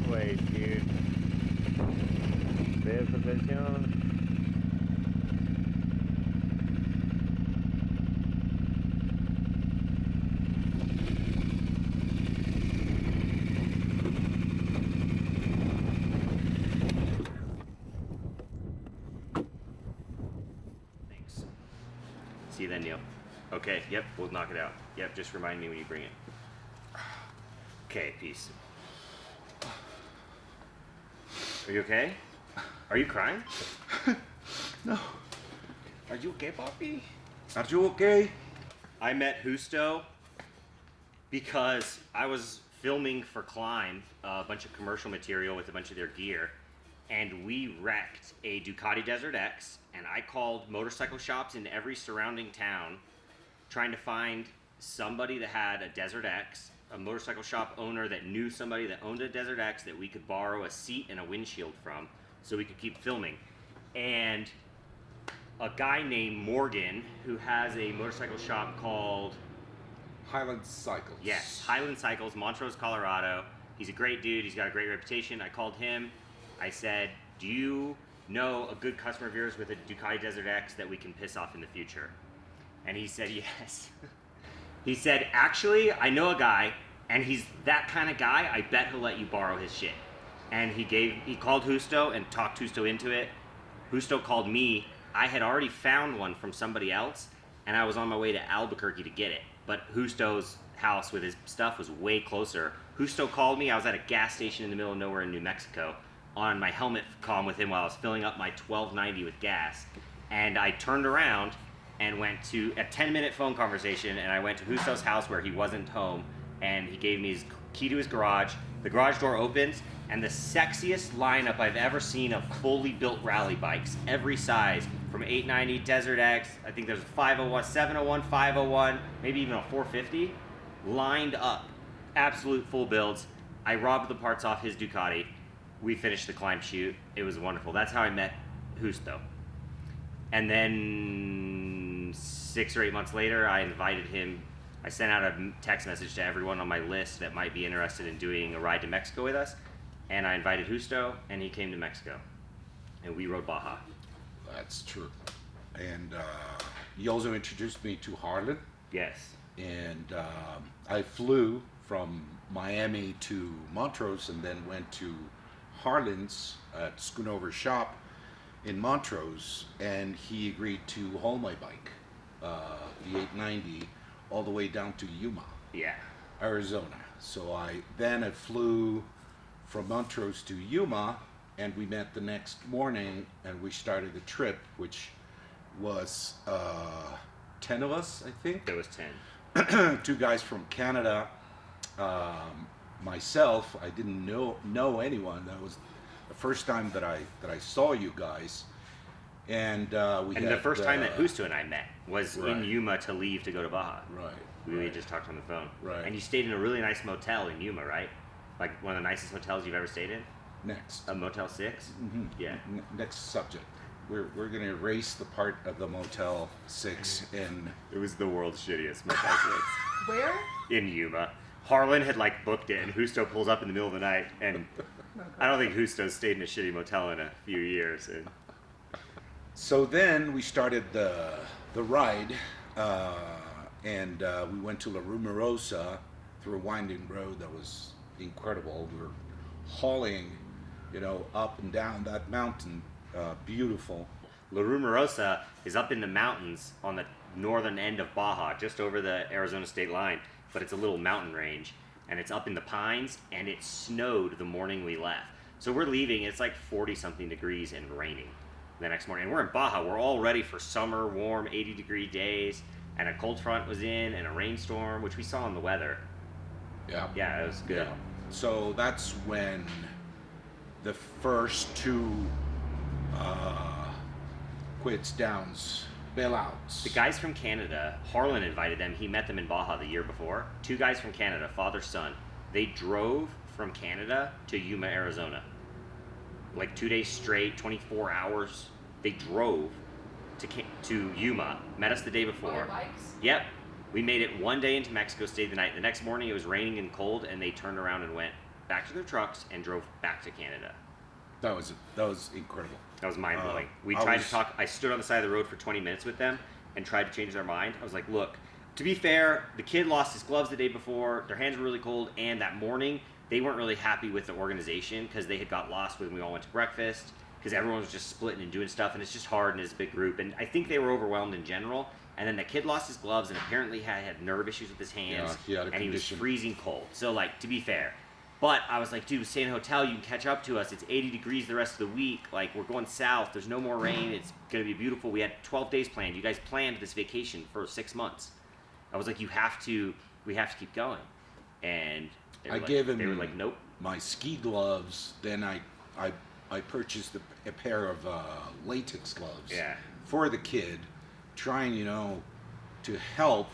Wait, dude. ¿Ves atención? Thanks. See you then, Neil. Okay, yep, we'll knock it out. Yep, just remind me when you bring it. Okay, peace. Are you okay? Are you crying? No. Are you okay, Poppy? Are you okay? I met Justo because I was filming for Climb a bunch of commercial material with a bunch of their gear, and we wrecked a Ducati Desert X, and I called motorcycle shops in every surrounding town trying to find somebody that had a Desert X, a motorcycle shop owner that knew somebody that owned a Desert X that we could borrow a seat and a windshield from so we could keep filming. And a guy named Morgan who has a motorcycle shop called Highland Cycles. Yes, Highland Cycles, Montrose, Colorado. He's a great dude. He's got a great reputation. I called him. I said, do you know a good customer of yours with a Ducati Desert X that we can piss off in the future? And he said, yes. He said, actually, I know a guy, and he's that kind of guy. I bet he'll let you borrow his shit. And he called Justo and talked Justo into it. Justo called me. I had already found one from somebody else, and I was on my way to Albuquerque to get it. But Justo's house with his stuff was way closer. Justo called me. I was at a gas station in the middle of nowhere in New Mexico on my helmet comm with him while I was filling up my 1290 with gas. And I turned around and went to a 10-minute phone conversation, and I went to Justo's house where he wasn't home, and he gave me his key to his garage. The garage door opens, and the sexiest lineup I've ever seen of fully built rally bikes, every size, from 890, Desert X, I think there's a 501, 701, 501, maybe even a 450, lined up, absolute full builds. I robbed the parts off his Ducati. We finished the climb shoot. It was wonderful. That's how I met Justo. And then 6 or 8 months later, I invited him. I sent out a text message to everyone on my list that might be interested in doing a ride to Mexico with us. And I invited Justo, and he came to Mexico. And we rode Baja. That's true. And you also introduced me to Harlan. Yes. And I flew from Miami to Montrose and then went to Harlan's at Schoonover Shop in Montrose, and he agreed to haul my bike, the 890, all the way down to Yuma, Arizona. So I flew from Montrose to Yuma, and we met the next morning, and we started the trip, which was 10 of us, I think. There was 10. 2 guys from Canada. Myself, I didn't know anyone. That was the first time that I saw you guys, and the first time that Justo and I met was right. in Yuma to leave to go to Baja. Right. We just talked on the phone. Right. And you stayed in a really nice motel in Yuma, right? Like one of the nicest hotels you've ever stayed in? Next. A Motel 6? Mm-hmm. Yeah. Next subject. We're gonna erase the part of the Motel 6 in. It was the world's shittiest Motel 6. Where? In Yuma. Harlan had booked it, and Justo pulls up in the middle of the night, and I don't think Justo stayed in a shitty motel in a few years. And So then we started the ride, and we went to La Rumorosa through a winding road that was incredible. We were hauling, up and down that mountain, beautiful. La Rumorosa is up in the mountains on the northern end of Baja, just over the Arizona state line, but it's a little mountain range, and it's up in the pines, and it snowed the morning we left. So we're leaving, it's 40-something degrees and raining the next morning. And we're in Baja, we're all ready for summer, warm, 80-degree days, and a cold front was in, and a rainstorm, which we saw in the weather. Yeah. Yeah, it was good. Yeah. So that's when the first 2 quits, downs, bailouts. The guys from Canada, Harlan invited them. He met them in Baja the year before. 2 guys from Canada, father, son. They drove from Canada to Yuma, Arizona. 2 days straight, 24 hours. They drove to Yuma, met us the day before. On their bikes? Yep. We made it one day into Mexico, stayed the night. The next morning it was raining and cold, and they turned around and went back to their trucks and drove back to Canada. That was incredible. That was mind blowing. We I tried was- to talk. I stood on the side of the road for 20 minutes with them and tried to change their mind. I was like, look, to be fair, the kid lost his gloves the day before. Their hands were really cold, and that morning they weren't really happy with the organization because they had got lost when we all went to breakfast because everyone was just splitting and doing stuff, and it's just hard and it's a big group. And I think they were overwhelmed in general. And then the kid lost his gloves and apparently had nerve issues with his hands, Yeah, he had a and he was condition. freezing cold. So, like, to be fair. But I was like, dude, stay in a hotel. You can catch up to us. It's 80 degrees the rest of the week. Like, we're going south. There's no more rain. It's going to be beautiful. We had 12 days planned. You guys planned this vacation for 6 months. I was like, we have to keep going. And I gave him they were like, nope. my ski gloves. Then I purchased a pair of latex gloves Yeah. for the kid, trying to help.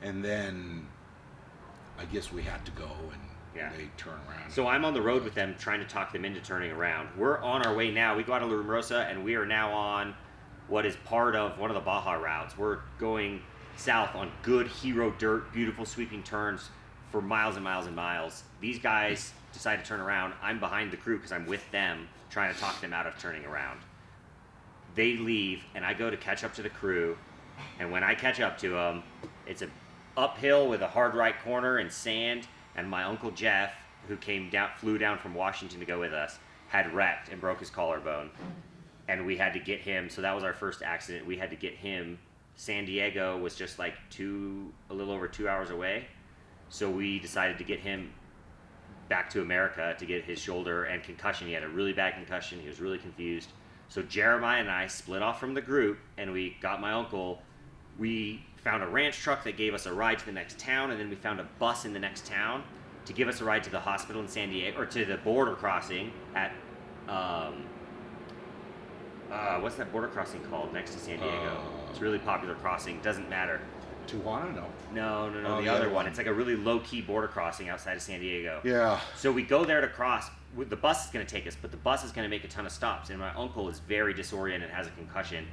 And then I guess we had to go, and Yeah. they turn around. So I'm on the road with them trying to talk them into turning around. We're on our way now. We go out of La Rumorosa, and we are now on what is part of one of the Baja routes. We're going south on good hero dirt, beautiful sweeping turns for miles and miles and miles. These guys decide to turn around. I'm behind the crew because I'm with them trying to talk them out of turning around. They leave, and I go to catch up to the crew. And when I catch up to them, it's a uphill with a hard right corner and sand. And my uncle Jeff, who flew down from Washington to go with us, had wrecked and broke his collarbone. And we had to get him. So that was our first accident. We had to get him. San Diego was just like a little over 2 hours away. So we decided to get him back to America to get his shoulder and concussion. He had a really bad concussion. He was really confused. So Jeremiah and I split off from the group, and we got my uncle. We found a ranch truck that gave us a ride to the next town, and then we found a bus in the next town to give us a ride to the hospital in San Diego, or to the border crossing at, what's that border crossing called next to San Diego? It's a really popular crossing. Doesn't matter. Tijuana, no. No, Oh, the other one. It's like a really low-key border crossing outside of San Diego. Yeah. So we go there to cross. The bus is going to take us, but the bus is going to make a ton of stops. And my uncle is very disoriented, has a concussion.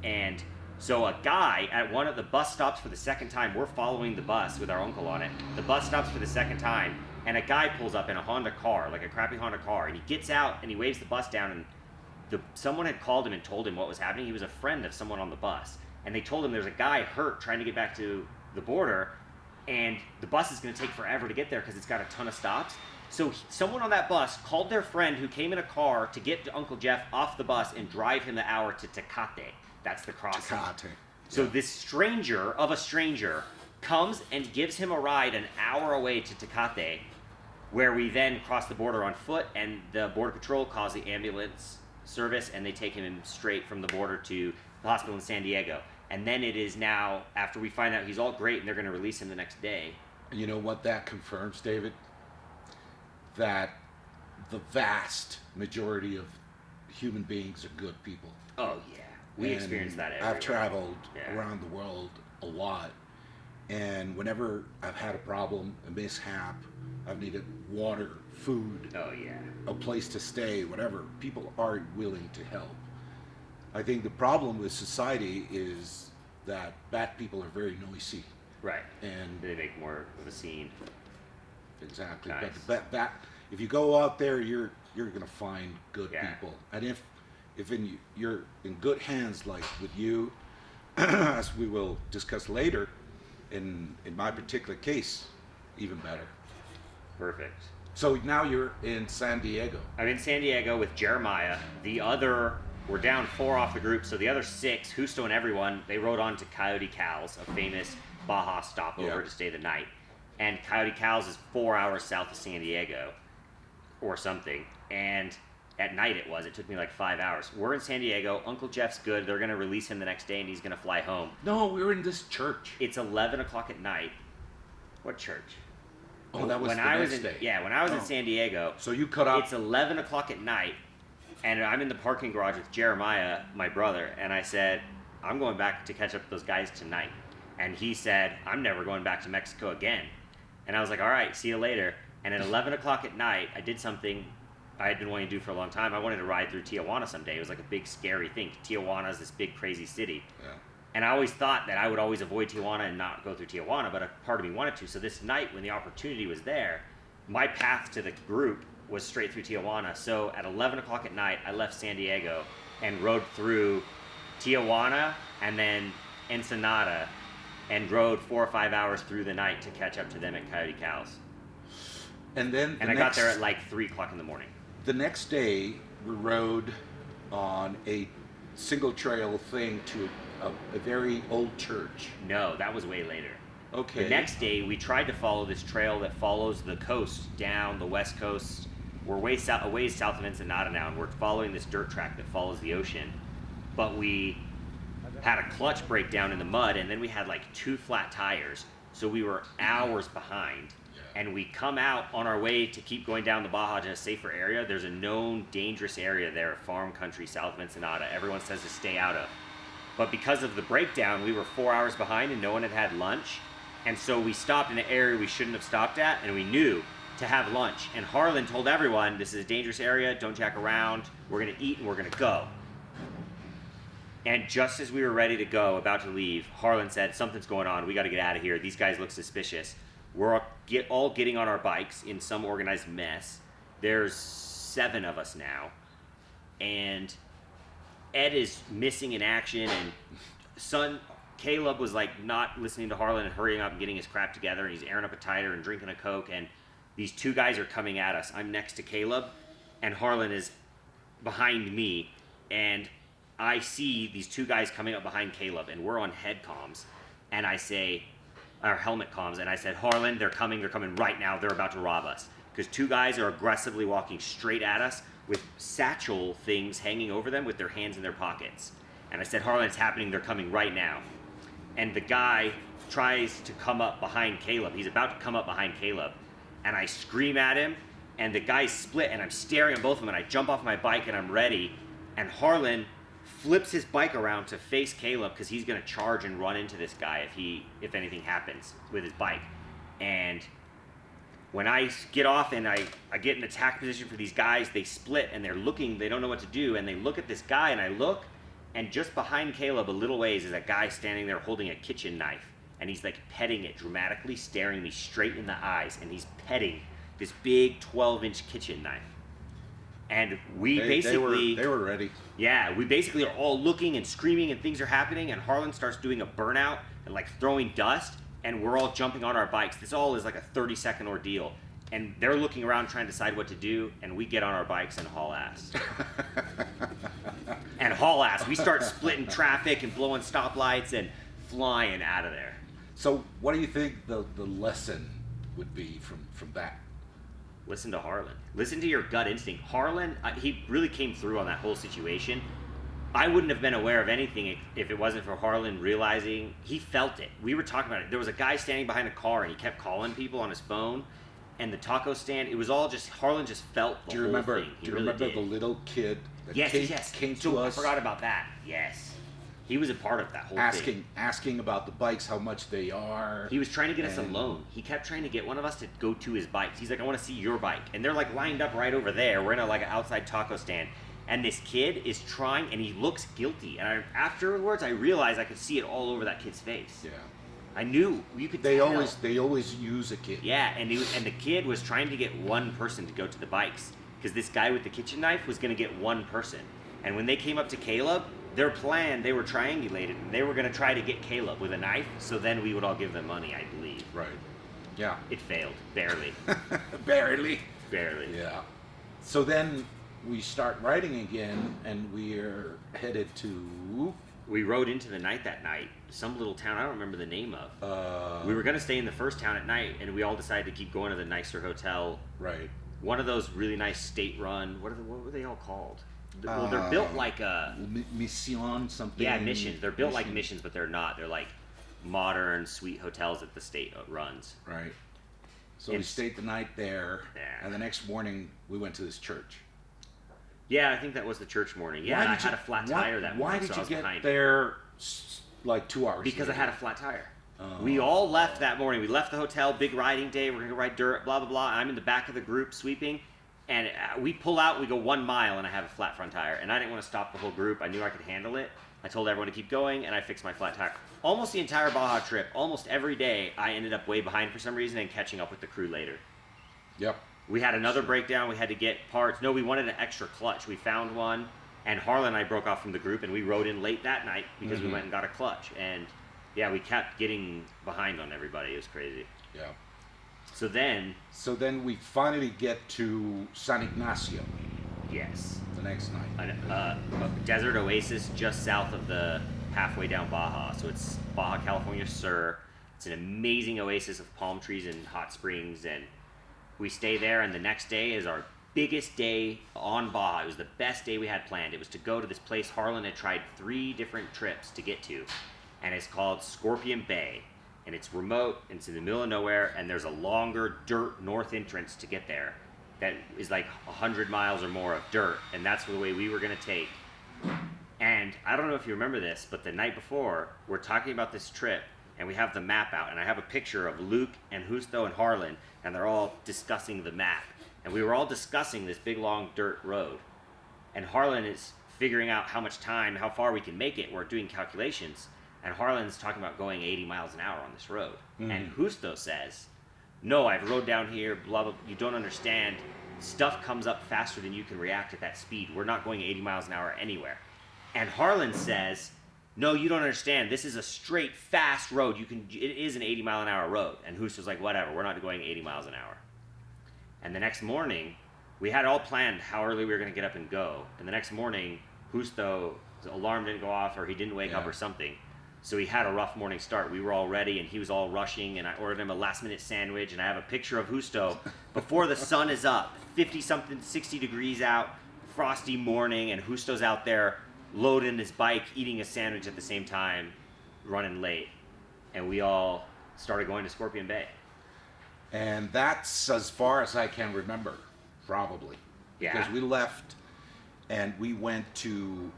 And so a guy at one of the bus stops for the second time, we're following the bus with our uncle on it. The bus stops for the second time, and a guy pulls up in a Honda car, like a crappy Honda car, and he gets out and he waves the bus down. And someone had called him and told him what was happening. He was a friend of someone on the bus. And they told him there's a guy hurt trying to get back to the border, and the bus is going to take forever to get there because it's got a ton of stops. So someone on that bus called their friend who came in a car to get Uncle Jeff off the bus and drive him the hour to Tecate. That's the crossing. Tecate. So Yeah. this stranger of a stranger comes and gives him a ride an hour away to Tecate, where we then cross the border on foot, and the Border Patrol calls the ambulance service, and they take him straight from the border to the hospital in San Diego. And then it is now, after we find out he's all great and they're going to release him the next day. You know what that confirms, David? That the vast majority of human beings are good people. Oh, yeah. We And experience that everywhere. I've traveled Yeah. around the world a lot, and whenever I've had a problem, a mishap, I've needed water, food, Oh, yeah. a place to stay, whatever, people are willing to help. I think the problem with society is that bad people are very noisy. Right. And They make more of a scene. exactly, Nice. but that if you go out there, you're gonna find good Yeah. people, and if you're in good hands, like with you, as we will discuss later, in my particular case, even better. Perfect. So now you're in San Diego. I'm in San Diego with Jeremiah. We're down 4 off the group, so the other 6, Justo and everyone, they rode on to Coyote Cal's, a famous Baja stopover Yeah. to stay the night. And Coyote Cal's is 4 hours south of San Diego, or something. And at night it took me like 5 hours. We're in San Diego, Uncle Jeff's good, they're gonna release him the next day and he's gonna fly home. No, we were in this church. It's 11 o'clock at night. What church? Oh, that was when the I next was in, day. Yeah, when I was in Oh. San Diego, So you cut out. it's 11 o'clock at night, and I'm in the parking garage with Jeremiah, my brother, and I said, I'm going back to catch up with those guys tonight. And he said, I'm never going back to Mexico again. And I was like, all right, see you later. And at 11 o'clock at night, I did something I had been wanting to do for a long time. I wanted to ride through Tijuana someday. It was like a big, scary thing. Tijuana is this big, crazy city. Yeah. And I always thought that I would always avoid Tijuana and not go through Tijuana, but a part of me wanted to. So this night, when the opportunity was there, my path to the group was straight through Tijuana. So at 11 o'clock at night, I left San Diego and rode through Tijuana and then Ensenada and rode 4 or 5 hours through the night to catch up to them at Coyote Cows. And then I got there at like 3 o'clock in the morning. The next day, we rode on a single trail thing to a very old church. No, that was way later. Okay. The next day, we tried to follow this trail that follows the coast down the west coast. We're a ways south of Ensenada now, and we're following this dirt track that follows the ocean. But we had a clutch breakdown in the mud, and then we had like 2 flat tires, so we were hours behind. And we come out on our way to keep going down the Baja to a safer area. There's a known dangerous area there, farm country south of Ensenada. Everyone says to stay out of. But because of the breakdown, we were 4 hours behind and no one had had lunch. And so we stopped in an area we shouldn't have stopped at, and we knew to have lunch. And Harlan told everyone, this is a dangerous area, don't jack around, we're gonna eat and we're gonna go. And just as we were ready to go, about to leave, Harlan said, something's going on, we gotta get out of here, these guys look suspicious. We're all getting on our bikes in some organized mess. There's 7 of us now. And Ed is missing in action, and son Caleb was like not listening to Harlan and hurrying up and getting his crap together, and he's airing up a titer and drinking a Coke, and these 2 guys are coming at us. I'm next to Caleb, and Harlan is behind me, and I see these 2 guys coming up behind Caleb, and we're on head comms, and I say, our helmet comms, and I said, Harlan, they're coming right now, they're about to rob us. Because 2 guys are aggressively walking straight at us with satchel things hanging over them with their hands in their pockets. And I said, Harlan, it's happening, they're coming right now. And the guy tries to come up behind Caleb. He's about to come up behind Caleb. And I scream at him, and the guys split, and I'm staring at both of them, and I jump off my bike, and I'm ready. And Harlan flips his bike around to face Caleb because he's going to charge and run into this guy if anything happens with his bike. And when I get off and I get in attack position for these guys, they split and they're looking, they don't know what to do, and they look at this guy, and I look, and just behind Caleb a little ways is a guy standing there holding a kitchen knife, and he's like petting it dramatically, staring me straight in the eyes, and he's petting this big 12-inch kitchen knife. And they were ready. Yeah, we basically are all looking and screaming, and things are happening, and Harlan starts doing a burnout and like throwing dust, and we're all jumping on our bikes. This all is like a 30-second ordeal. And they're looking around trying to decide what to do, and we get on our bikes and haul ass. And haul ass. We start splitting traffic and blowing stoplights and flying out of there. So what do you think the lesson would be from that? Listen to Harlan. Listen to your gut instinct. Harlan, he really came through on that whole situation. I wouldn't have been aware of anything if it wasn't for Harlan realizing he felt it. We were talking about it. There was a guy standing behind a car, and he kept calling people on his phone. And the taco stand, it was all just, Harlan just felt the whole thing. Do you remember the little kid that came to us? I forgot about that. Yes. He was a part of that whole thing. Asking about the bikes, how much they are. He was trying to get us a loan. He kept trying to get one of us to go to his bikes. He's like, I want to see your bike. And they're like lined up right over there. We're in an outside taco stand. And this kid is trying, and he looks guilty. And afterwards, I realized I could see it all over that kid's face. Yeah. I knew you could. They always use a kid. Yeah, and the kid was trying to get one person to go to the bikes because this guy with the kitchen knife was going to get one person. And when they came up to Caleb, their plan, they were triangulated, and they were going to try to get Caleb with a knife. So then we would all give them money, I believe. Right. Yeah. It failed barely. Barely. Yeah. So then we start riding again, and we're headed to. We rode into the night that night, some little town I don't remember the name of. We were going to stay in the first town at night, and we all decided to keep going to the nicer hotel. Right. One of those really nice state-run, what were they all called? Well, they're built like a... Mission something. Yeah, missions. They're built like missions, but they're not. They're like modern, sweet hotels that the state runs. Right. So we stayed the night there, and the next morning we went to this church. Yeah, I think that was the church morning. Yeah, I had a flat tire that morning, Why did so you get there like 2 hours Because later? I had a flat tire. We all left that morning. We left the hotel, big riding day. We're going to ride dirt, blah, blah, blah. I'm in the back of the group sweeping. And we pull out, we go 1 mile, and I have a flat front tire. And I didn't want to stop the whole group. I knew I could handle it. I told everyone to keep going, and I fixed my flat tire. Almost the entire Baja trip, almost every day, I ended up way behind for some reason and catching up with the crew later. Yep. We had another breakdown. We had to get parts. No, we wanted an extra clutch. We found one, and Harlan and I broke off from the group, and we rode in late that night because we went and got a clutch. And yeah, we kept getting behind on everybody. It was crazy. Yeah. So then we finally get to San Ignacio yes, the next night. a desert oasis just south of the halfway down Baja. So it's Baja California Sur. It's an amazing oasis of palm trees and hot springs, and we stay there, and the next day is our biggest day on Baja. It was the best day we had planned. It was to go to this place Harlan had tried 3 different trips to get to, and it's called Scorpion Bay. And it's remote, and it's in the middle of nowhere, and there's a longer dirt north entrance to get there that is like 100 miles or more of dirt, and that's the way we were going to take. And I don't know if you remember this, but the night before, we're talking about this trip, and we have the map out, and I have a picture of Luke and Justo and Harlan, and they're all discussing the map. And we were all discussing this big, long dirt road. And Harlan is figuring out how much time, how far we can make it. We're doing calculations. And Harlan's talking about going 80 miles an hour on this road. And Justo says, no, I've rode down here, blah, blah, you don't understand. Stuff comes up faster than you can react at that speed. We're not going 80 miles an hour anywhere. And Harlan says, no, you don't understand. This is a straight, fast road. It is an 80 mile an hour road. And Justo's like, whatever, we're not going 80 miles an hour. And the next morning, we had all planned how early we were going to get up and go. And the next morning, Justo's alarm didn't go off, or he didn't wake up or something. So he had a rough morning start. We were all ready, and he was all rushing, and I ordered him a last-minute sandwich, and I have a picture of Justo before the sun is up, 50-something, 60 degrees out, frosty morning, and Justo's out there loading his bike, eating a sandwich at the same time, running late. And we all started going to Scorpion Bay. And that's as far as I can remember, probably. Yeah. Because we left and we went to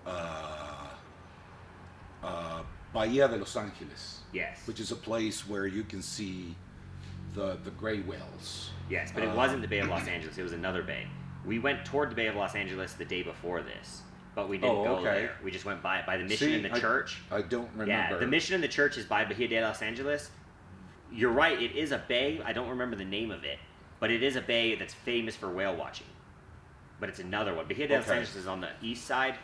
Bahia de Los Angeles. Yes. Which is a place where you can see the gray whales. Yes, but it wasn't the Bay of Los Angeles. It was another bay. We went toward the Bay of Los Angeles the day before this, but we didn't go there. We just went by the mission and the church. I don't remember. Yeah, the mission and the church is by Bahia de Los Angeles. You're right, it is a bay. I don't remember the name of it, but it is a bay that's famous for whale watching. But it's another one. Bahia de Los Angeles is on the east side.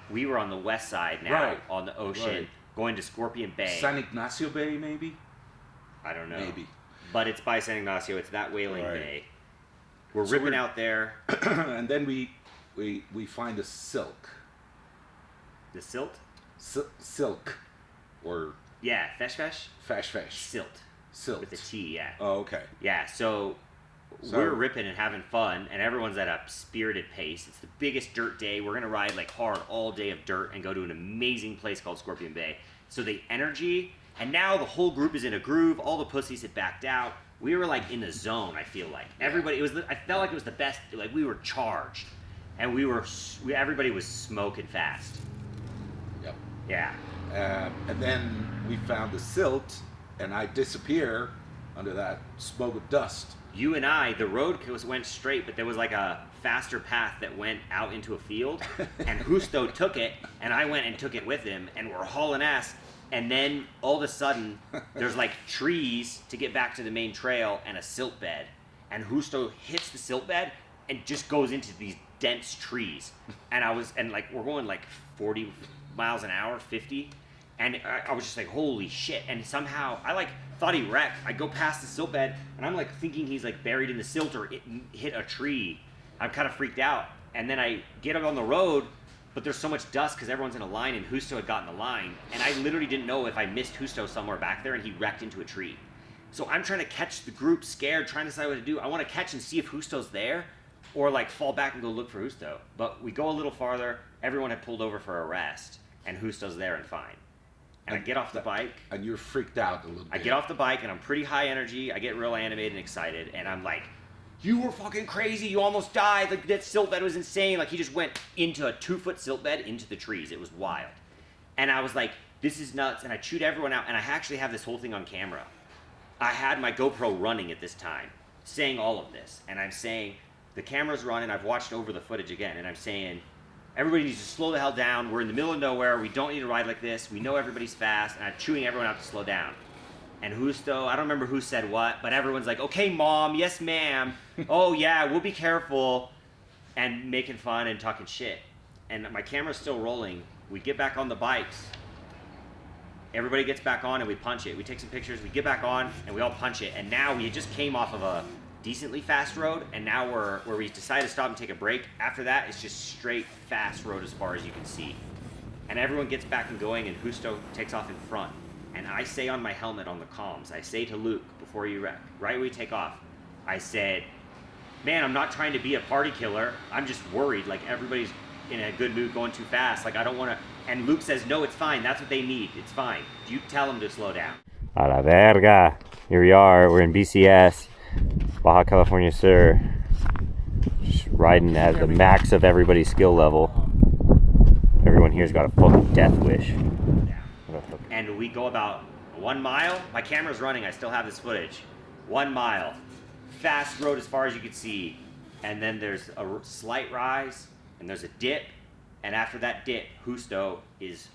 We were on the west side now, on the ocean, going to Scorpion Bay. San Ignacio Bay, maybe? I don't know. Maybe. But it's by San Ignacio. It's that whaling bay. We're ripping out there. And then we find a silk. The silt? Silk. Or... Yeah, fesh? Fesh. Silt. With a T, yeah. Oh, okay. Yeah, so we're ripping and having fun, and everyone's at a spirited pace. It's the biggest dirt day. We're going to ride like hard all day of dirt and go to an amazing place called Scorpion Bay. So the energy, and now the whole group is in a groove. All the pussies had backed out. We were like in the zone, I feel like. Everybody, I felt like it was the best, like we were charged. And everybody was smoking fast. Yep. Yeah. And then we found the silt, and I disappear under that smoke of dust. You and I, the road went straight, but there was like a faster path that went out into a field, and Justo took it, and I went and took it with him, and we're hauling ass, and then all of a sudden, there's like trees to get back to the main trail and a silt bed, and Justo hits the silt bed and just goes into these dense trees, and we're going like 40 miles an hour, 50, and I was just like, holy shit, and somehow, I thought he wrecked. I go past the silt bed, and I'm like thinking he's like buried in the silt or it hit a tree. I'm kind of freaked out, and then I get up on the road, but there's so much dust because everyone's in a line, and Justo had gotten the line, and I literally didn't know if I missed Justo somewhere back there, and he wrecked into a tree. So I'm trying to catch the group, scared, trying to decide what to do. I want to catch and see if Justo's there, or like fall back and go look for Justo. But we go a little farther. Everyone had pulled over for a rest, and Justo's there and fine. And I get off the bike. And you're freaked out a little bit. I get off the bike, and I'm pretty high energy. I get real animated and excited, and I'm like, you were fucking crazy. You almost died. Like, that silt bed was insane. Like, he just went into a 2-foot silt bed into the trees. It was wild. And I was like, this is nuts. And I chewed everyone out, and I actually have this whole thing on camera. I had my GoPro running at this time, saying all of this. And I'm saying, the camera's running. I've watched over the footage again, and I'm saying, everybody needs to slow the hell down. We're in the middle of nowhere. We don't need to ride like this. We know everybody's fast. And I'm chewing everyone out to slow down. And Justo, I don't remember who said what, but everyone's like, okay, mom, yes, ma'am. Oh, yeah, we'll be careful. And making fun and talking shit. And my camera's still rolling. We get back on the bikes. Everybody gets back on and we punch it. We take some pictures, we get back on, and we all punch it. And now we just came off of a decently fast road, and now we're where we decided to stop and take a break. After that, it's just straight fast road as far as you can see. And everyone gets back and going, and Justo takes off in front. And I say on my helmet on the comms, I say to Luke, before you wreck, right when we take off, I said, man, I'm not trying to be a party killer. I'm just worried, like everybody's in a good mood going too fast. Like I don't want to, and Luke says, no, it's fine. That's what they need. It's fine. You tell them to slow down. A la verga. Here we are. We're in BCS, Baja California Sur. Just riding at the max of everybody's skill level. Everyone here's got a fucking death wish. And we go about 1 mile. My camera's running. I still have this footage. 1 mile. Fast road as far as you can see. And then there's a slight rise. And there's a dip. And after that dip, Justo is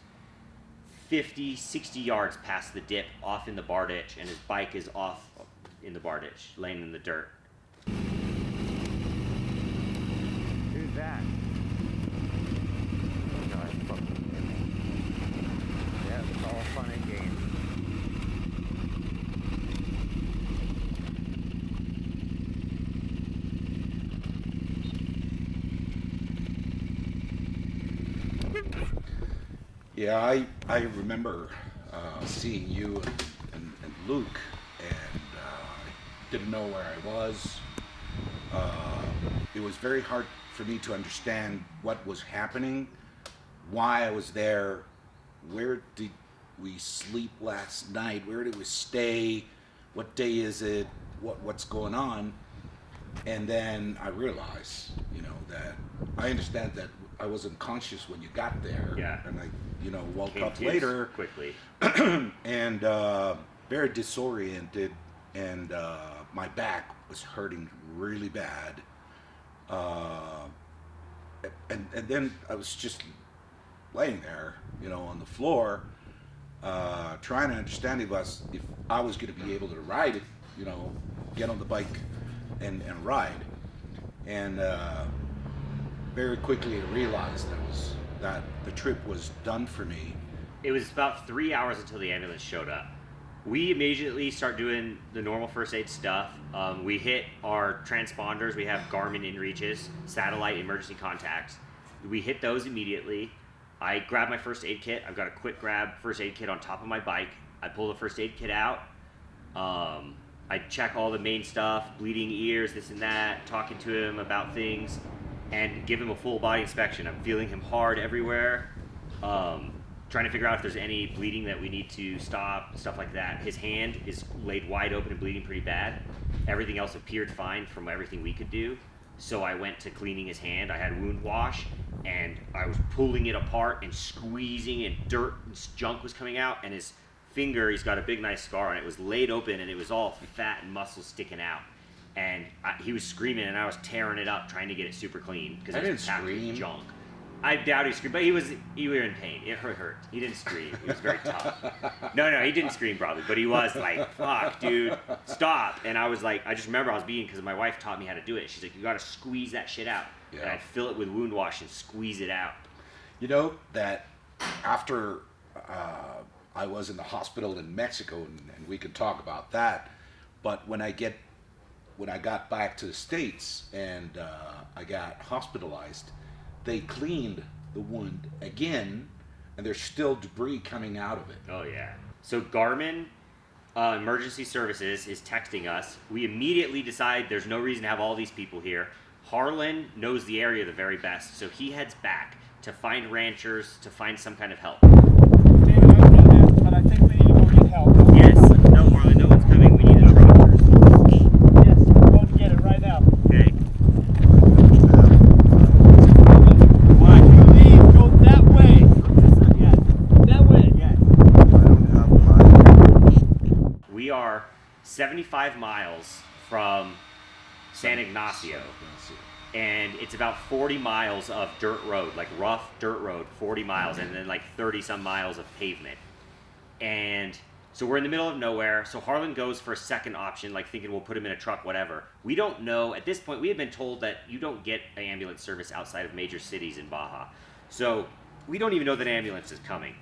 50, 60 yards past the dip, off in the bar ditch. And his bike is off in the bar ditch, laying in the dirt. Who's that? Oh, God, fucking him. Yeah, it's all fun and games. Yeah, I remember seeing you and Luke, and I didn't know where I was. It was very hard for me to understand what was happening, why I was there, where did we sleep last night, where did we stay, what day is it, what's going on. And then I realized, that I understand that I wasn't conscious when you got there. Yeah. And I, woke Came up to later quickly. and very disoriented, and my back was hurting really bad. And then I was just laying there, on the floor, trying to understand if I was going to be able to ride it, get on the bike and ride. And very quickly I realized that the trip was done for me. It was about 3 hours until the ambulance showed up. We immediately start doing the normal first aid stuff. We hit our transponders. We have Garmin inReaches, satellite emergency contacts. We hit those immediately. I grab my first aid kit. I've got a quick grab first aid kit on top of my bike. I pull the first aid kit out. I check all the main stuff, bleeding ears, this and that, talking to him about things, and give him a full body inspection. I'm feeling him hard everywhere, trying to figure out if there's any bleeding that we need to stop, stuff like that. His hand is laid wide open and bleeding pretty bad. Everything else appeared fine from everything we could do. So I went to cleaning his hand. I had wound wash, and I was pulling it apart and squeezing, and dirt and junk was coming out, and his finger, he's got a big nice scar on it, was laid open, and it was all fat and muscle sticking out. And he was screaming, and I was tearing it up, trying to get it super clean because it was packed with junk. I doubt he screamed, but he was in pain. It hurt. He didn't scream. He was very tough. No, he didn't scream probably, but he was like, "Fuck, dude, stop!" And I was like, I just remember I was beating because my wife taught me how to do it. She's like, "You got to squeeze that shit out," and I'd fill it with wound wash and squeeze it out. That after I was in the hospital in Mexico, and we could talk about that. But when I got back to the States and I got hospitalized, they cleaned the wound again, and there's still debris coming out of it. Oh yeah. So Garmin Emergency Services is texting us. We immediately decide there's no reason to have all these people here. Harlan knows the area the very best, so he heads back to find ranchers, to find some kind of help. David, I know that, but I think we need to go get help. Yes. No, Harlan, no one's coming. We need a truck. Yes, we're going to get it right now. Okay. Why you leave? Go that way. Yes. That way. Yes. I don't have mine. We are 75 miles from San Ignacio. And it's about 40 miles of dirt road, like rough dirt road, 40 miles, and then like 30 some miles of pavement. And So we're in the middle of nowhere. So Harlan goes for a second option, like thinking we'll put him in a truck, whatever. We don't know. At this point, we had been told that you don't get an ambulance service outside of major cities in Baja. So we don't even know that an ambulance is coming.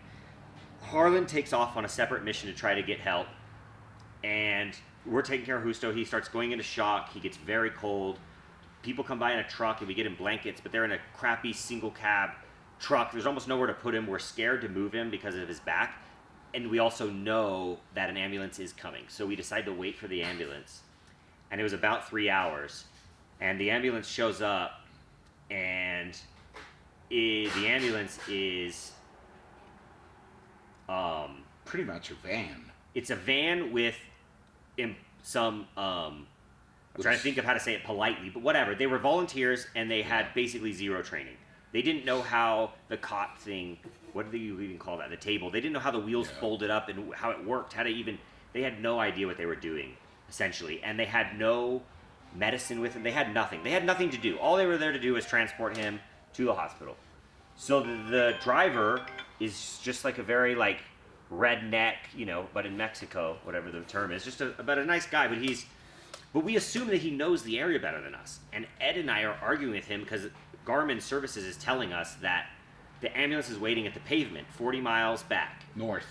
Harlan takes off on a separate mission to try to get help. And we're taking care of Justo. He starts going into shock. He gets very cold. People come by in a truck and we get him blankets, but they're in a crappy single cab truck. There's almost nowhere to put him. We're scared to move him because of his back. And we also know that an ambulance is coming. So we decide to wait for the ambulance. And it was about 3 hours. And the ambulance shows up, and the ambulance is Pretty much a van. it's a van with some I'm trying to think of how to say it politely, but whatever. They were volunteers and they had basically zero training. They didn't know how the cot thing, what do you even call that? The table. They didn't know how the wheels folded up and how it worked, they had no idea what they were doing, essentially. And they had no medicine with them. They had nothing. They had nothing to do. All they were there to do was transport him to the hospital. So the driver is just like a very like redneck, but in Mexico, whatever the term is, just about a nice guy, but we assume that he knows the area better than us. And Ed and I are arguing with him because Garmin Services is telling us that the ambulance is waiting at the pavement 40 miles back. North.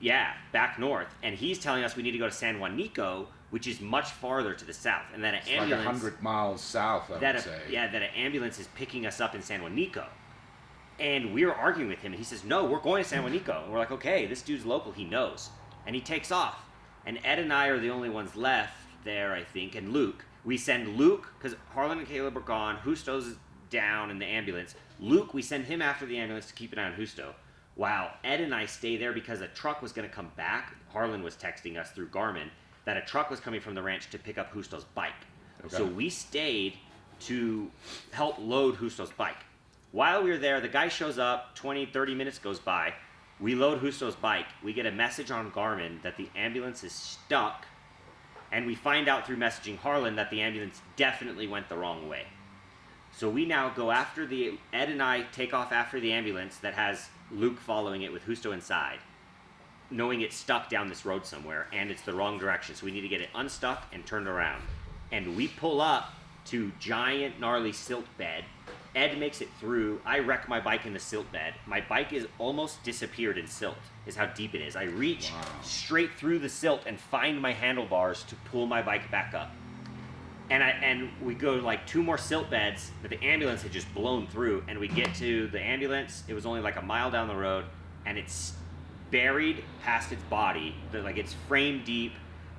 Yeah, back north. And he's telling us we need to go to San Juanico, which is much farther to the south. And that an It's ambulance... like 100 miles south, I would say. Yeah, that an ambulance is picking us up in San Juanico. And we're arguing with him, and he says, no, we're going to San Juanico. And we're like, okay, this dude's local, he knows. And he takes off. And Ed and I are the only ones left there, I think, and Luke. We send Luke, because Harlan and Caleb are gone, Justo's down in the ambulance. Luke, we send him after the ambulance to keep an eye on Justo. While Ed and I stay there because a truck was going to come back. Harlan was texting us through Garmin that a truck was coming from the ranch to pick up Justo's bike. Okay. So we stayed to help load Justo's bike. While we were there, the guy shows up, 20, 30 minutes goes by. We load Justo's bike. We get a message on Garmin that the ambulance is stuck, and we find out through messaging Harlan that the ambulance definitely went the wrong way. So we now go after Ed and I take off after the ambulance that has Luke following it with Justo inside, knowing it's stuck down this road somewhere, and it's the wrong direction. So we need to get it unstuck and turned around. And we pull up to giant, gnarly silt bed. Ed makes it through. I wreck my bike in the silt bed. My bike is almost disappeared in silt, is how deep it is. I reach straight through the silt and find my handlebars to pull my bike back up. And we go like 2 more silt beds that the ambulance had just blown through, and we get to the ambulance. It was only like a mile down the road, and it's buried past its body. Like it's frame deep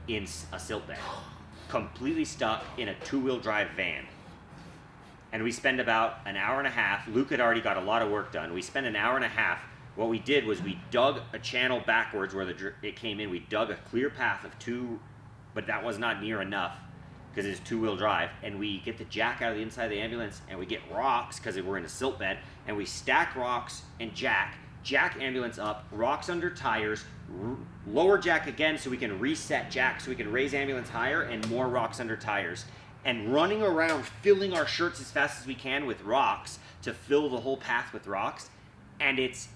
in a silt bed, completely stuck in a 2-wheel drive van. And we spend about an hour and a half. Luke had already got a lot of work done. We spent an hour and a half. What we did was we dug a channel backwards where it came in. We dug a clear path of 2, but that was not near enough because it's 2-wheel drive. And we get the jack out of the inside of the ambulance, and we get rocks because we're in a silt bed, and we stack rocks and jack ambulance up, rocks under tires, lower jack again so we can reset jack so we can raise ambulance higher, and more rocks under tires. And running around filling our shirts as fast as we can with rocks to fill the whole path with rocks. And it's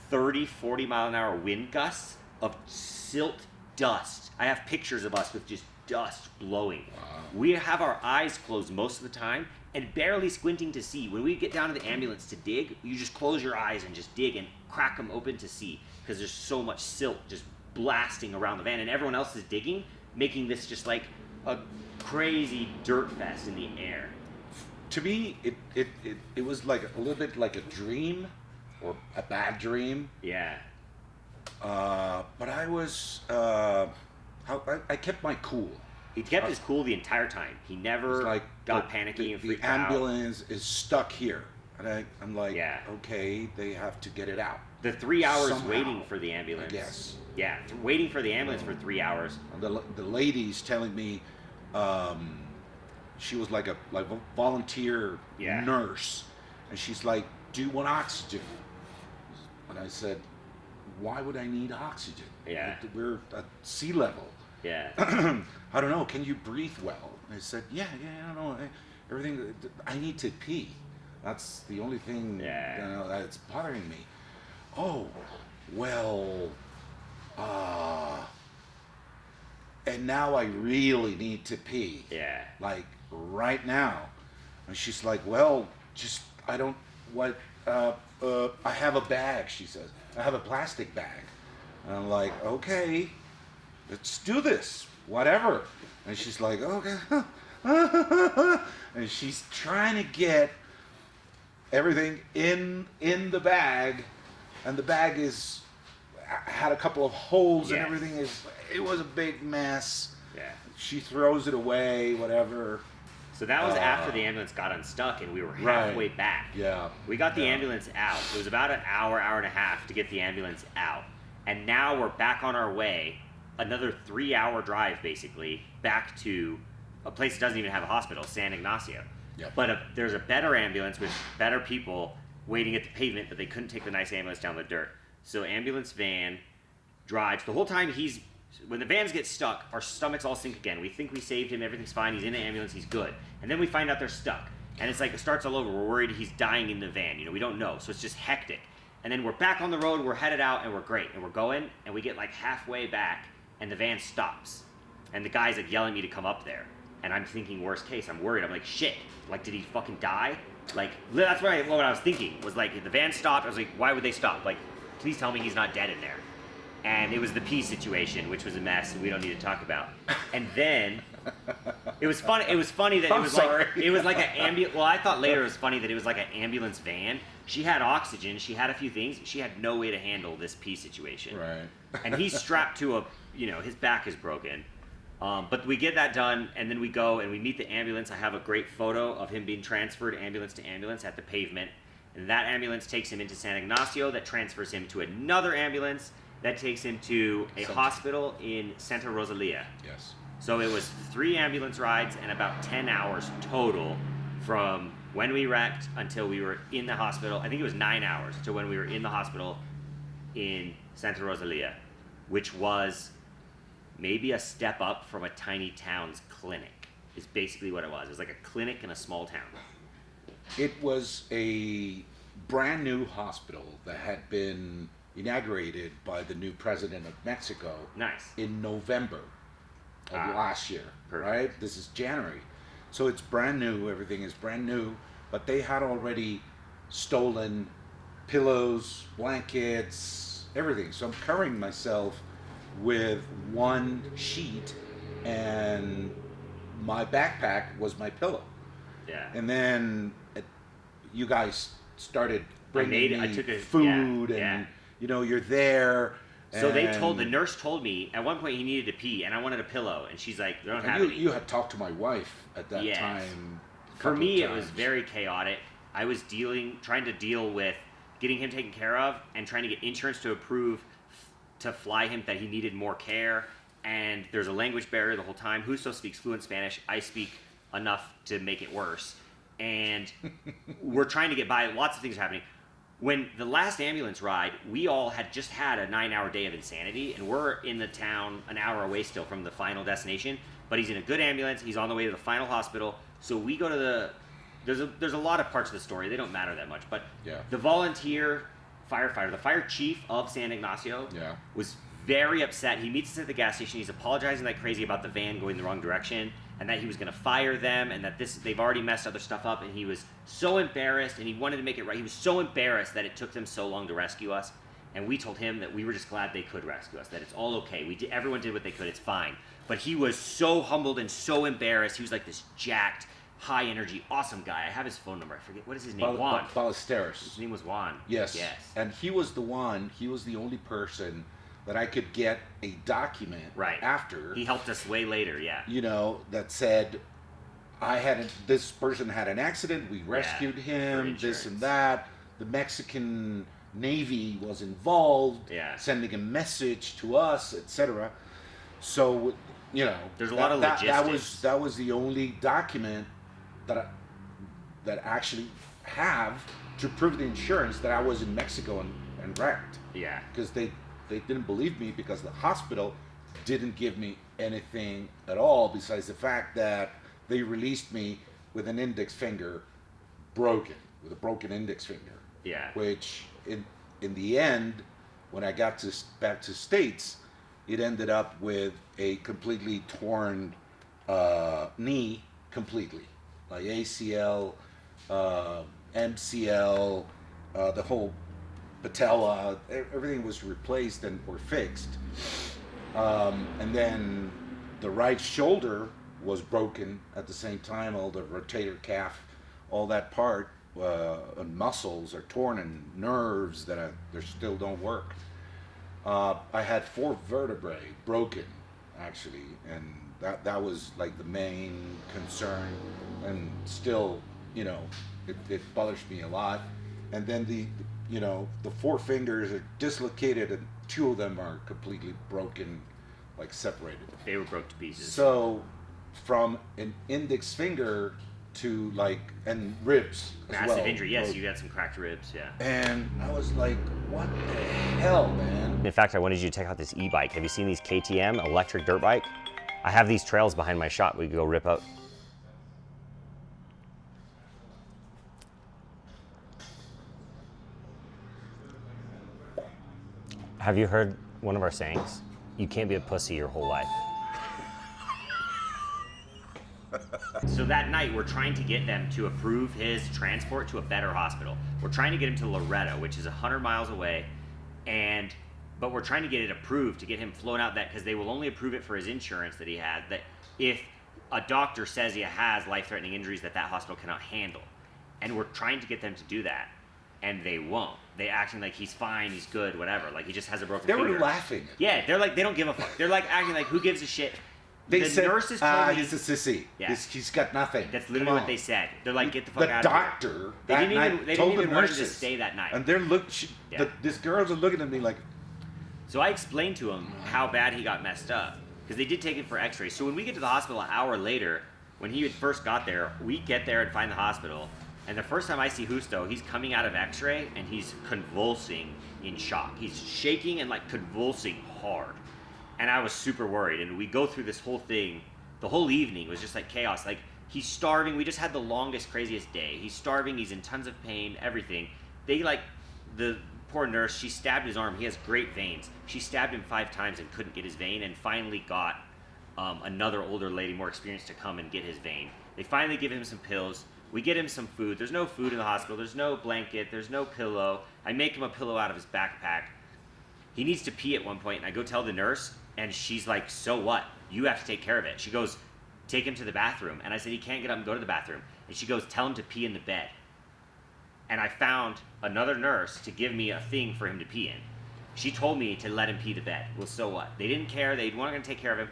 30, 40 mile an hour wind gusts of silt dust. I have pictures of us with just dust blowing. Wow. We have our eyes closed most of the time and barely squinting to see. When we get down to the ambulance to dig, you just close your eyes and just dig and crack them open to see because there's so much silt just blasting around the van, and everyone else is digging, making this just like a crazy dirt fest in the air. To me, it was like a little bit like a dream, or a bad dream. Yeah. But I was, I kept my cool. He kept his cool the entire time. He never got panicky and freaked out. The ambulance is stuck here, and I'm like, okay, they have to get it out. The 3 hours somehow, waiting for the ambulance. Yes. Yeah, waiting for the ambulance for 3 hours. The lady's telling me, she was like a volunteer nurse, and she's like, "Do you want oxygen?" And I said, "Why would I need oxygen? Yeah, we're at sea level." Yeah. I don't know. Can you breathe well? And I said, "Yeah, I don't know. Everything. I need to pee. That's the only thing that's bothering me." Oh, well, and now I really need to pee. Yeah. Like right now. And she's like, well, just, I don't, what, I have a bag, she says. I have a plastic bag. And I'm like, okay, let's do this, whatever. And she's like, okay. And she's trying to get everything in the bag. And the bag had a couple of holes and everything it was a big mess. Yeah. She throws it away, whatever. So that was after the ambulance got unstuck and we were halfway back. Yeah. We got the ambulance out. It was about an hour, hour and a half to get the ambulance out. And now we're back on our way, another 3-hour drive basically, back to a place that doesn't even have a hospital, San Ignacio. Yep. But there's a better ambulance with better people waiting at the pavement, but they couldn't take the nice ambulance down the dirt. So ambulance van drives. The whole time when the vans get stuck, our stomachs all sink again. We think we saved him, everything's fine, he's in the ambulance, he's good. And then we find out they're stuck. And it's like it starts all over. We're worried he's dying in the van. We don't know. So it's just hectic. And then we're back on the road, we're headed out, and we're great. And we're going, and we get like halfway back, and the van stops. And the guy's like yelling at me to come up there. And I'm thinking, worst case, I'm worried. I'm like, shit, like, did he fucking die? Like, that's what I was thinking, was like, the van stopped. I was like, why would they stop? Like, please tell me he's not dead in there. And it was the pee situation, which was a mess and we don't need to talk about. And then it was funny. It was funny that it was like an ambulance. Well, I thought later it was funny that it was like an ambulance van. She had oxygen. She had a few things. She had no way to handle this pee situation. Right. And he's strapped to his back is broken. But we get that done, and then we go and we meet the ambulance. I have a great photo of him being transferred ambulance to ambulance at the pavement. And that ambulance takes him into San Ignacio. That transfers him to another ambulance that takes him to a hospital in Santa Rosalia. Yes. So it was 3 ambulance rides and about 10 hours total from when we wrecked until we were in the hospital. I think it was 9 hours to when we were in the hospital in Santa Rosalia, which was maybe a step up from a tiny town's clinic, is basically what it was. It was like a clinic in a small town. It was a brand new hospital that had been inaugurated by the new president of Mexico. Nice. In November of last year. Perfect. Right? This is January. So it's brand new, everything is brand new, but they had already stolen pillows, blankets, everything. So I'm covering myself with one sheet and my backpack was my pillow. Yeah. And then you guys started bringing me food and you're there. So the nurse told me at one point he needed to pee and I wanted a pillow and she's like, they don't have any. You had talked to my wife at that time. For me, it was very chaotic. I was trying to deal with getting him taken care of and trying to get insurance to approve to fly him, that he needed more care. And there's a language barrier the whole time. Justo speaks fluent Spanish. I speak enough to make it worse. And we're trying to get by. Lots of things are happening. When the last ambulance ride, we all had just had a 9-hour day of insanity, and we're in the town an hour away still from the final destination. But he's in a good ambulance. He's on the way to the final hospital. So we go to there's a lot of parts of the story. They don't matter that much. But the volunteer firefighter, the fire chief of San Ignacio, was very upset. He meets us at the gas station. He's apologizing like crazy about the van going the wrong direction, and that he was going to fire them, and that they've already messed other stuff up, and he was so embarrassed, and he wanted to make it right. He was so embarrassed that it took them so long to rescue us, and we told him that we were just glad they could rescue us, that it's all okay. Everyone did what they could. It's fine. But he was so humbled and so embarrassed. He was like this jacked, high-energy, awesome guy. I have his phone number. I forget. What is his name? Juan. Ballesteros. His name was Juan. Yes. And he was the only person that I could get a document after. He helped us way later, that said, this person had an accident, we rescued him, this and that. The Mexican Navy was involved, sending a message to us, etc. So, there's a lot of logistics. That was the only document that actually have to prove the insurance that I was in Mexico and wrecked. Yeah. Because they didn't believe me, because the hospital didn't give me anything at all besides the fact that they released me with an index finger with a broken index finger. Yeah. Which in the end, when I got back to States, it ended up with a completely torn knee, completely, like ACL, MCL, the whole patella, everything was replaced and or fixed. And then the right shoulder was broken at the same time. All the rotator cuff, all that part, and muscles are torn, and nerves that they still don't work. I had 4 vertebrae broken, actually, and that was like the main concern, and still, it bothers me a lot. And then the 4 fingers are dislocated, and 2 of them are completely broken, like separated. They were broke to pieces. So, from an index finger to and ribs as Massive well. injury, yes, you got some cracked ribs, yeah. And I was like, what the hell, man? In fact, I wanted you to check out this e-bike. Have you seen these KTM electric dirt bike? I have these trails behind my shop we could go rip out. Have you heard one of our sayings? You can't be a pussy your whole life. So that night, we're trying to get them to approve his transport to a better hospital. We're trying to get him to Loretto, which is 100 miles away, but we're trying to get it approved to get him flown out, that because they will only approve it for his insurance that he had, that if a doctor says he has life-threatening injuries that hospital cannot handle. And we're trying to get them to do that, and they won't. They acting like he's fine, he's good, whatever. Like he just has a broken finger. They were laughing. Yeah, they're like, they don't give a fuck. They're like acting like, who gives a shit? They The said, nurses told me, he's a sissy. Yeah. He's got nothing. that's literally Come what on. they said. They're like, get the fuck The out of here. doctor They that didn't night even, they told didn't even the want him to nurses. stay that night. And Yeah. this girls are looking at me like, So I explained to him how bad he got messed up, because they did take him for x-rays. So when we get to the hospital an hour later, when he had first got there, we get there and find the hospital, and the first time I see Justo, he's coming out of x-ray, and he's convulsing in shock. He's shaking and convulsing hard. And I was super worried, and we go through this whole thing. The whole evening was just chaos. He's starving. We just had the longest, craziest day. He's starving. He's in tons of pain, everything. They the poor nurse, she stabbed his arm. He has great veins. She stabbed him 5 times and couldn't get his vein, and finally got another older lady, more experienced, to come and get his vein. They finally give him some pills. We get him some food. There's no food in the hospital. There's no blanket. There's no pillow. I make him a pillow out of his backpack. He needs to pee at one point, and I go tell the nurse, and she's like, so what? You have to take care of it. She goes, take him to the bathroom. And I said, he can't get up and go to the bathroom. And she goes, tell him to pee in the bed. And I found another nurse to give me a thing for him to pee in. She told me to let him pee the bed. Well, so what? They didn't care. They weren't going to take care of him.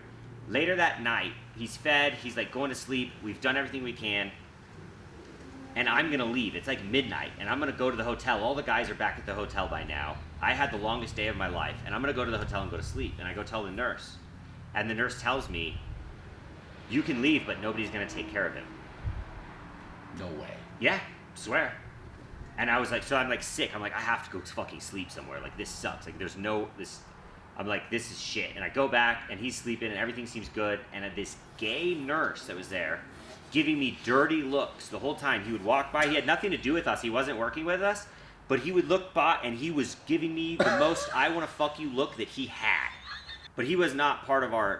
Later that night, he's fed. He's going to sleep. We've done everything we can. And I'm going to leave. It's midnight, and I'm going to go to the hotel. All the guys are back at the hotel by now. I had the longest day of my life, and I'm going to go to the hotel and go to sleep. And I go tell the nurse. And the nurse tells me, you can leave, but nobody's going to take care of him. no way. Yeah, swear. And I was so I'm sick. I'm I have to go fucking sleep somewhere. This sucks. There's no, this, I'm this is shit. And I go back, and he's sleeping, and everything seems good. And this gay nurse that was there, giving me dirty looks the whole time. He would walk by. He had nothing to do with us. He wasn't working with us. But he would look by, and he was giving me the most I want to fuck you look that he had. But he was not